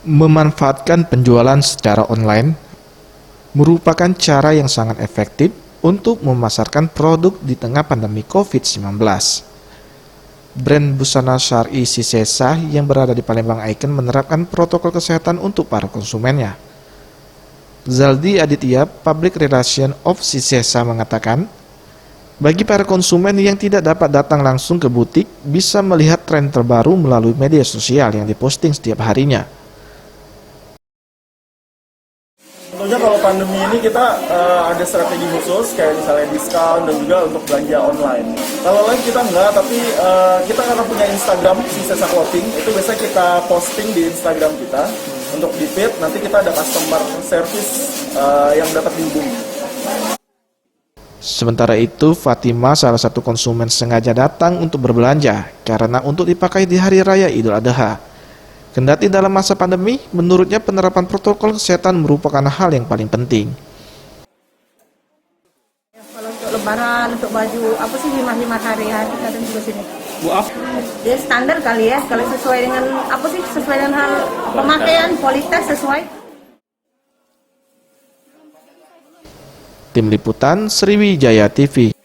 Memanfaatkan penjualan secara online merupakan cara yang sangat efektif untuk memasarkan produk di tengah pandemi COVID-19. Brand busana syar'i Sisesa yang berada di Palembang Icon menerapkan protokol kesehatan untuk para konsumennya. Zaldi Aditya, Public Relation of Sisesa mengatakan, bagi para konsumen yang tidak dapat datang langsung ke butik, bisa melihat tren terbaru melalui media sosial yang diposting setiap harinya. Tentunya kalau pandemi ini kita ada strategi khusus kayak misalnya diskon dan juga untuk belanja online. Kalau live kita enggak, tapi kita karena punya Instagram Sisesa Clothing, itu biasa kita posting di Instagram kita untuk di feed, nanti kita ada customer service yang dapat dihubungi. Sementara itu, Fatima, salah satu konsumen, sengaja datang untuk berbelanja karena untuk dipakai di Hari Raya Idul Adha. Kendati dalam masa pandemi, menurutnya penerapan protokol kesehatan merupakan hal yang paling penting. Kalau untuk lebaran, untuk baju, apa sih himat-himat hari-hari kadang juga sini. Maaf. Ya standar kali ya, kalau sesuai dengan apa sih, sesuai dengan hal pemakaian, kualitas sesuai. Tim Liputan Sriwijaya TV.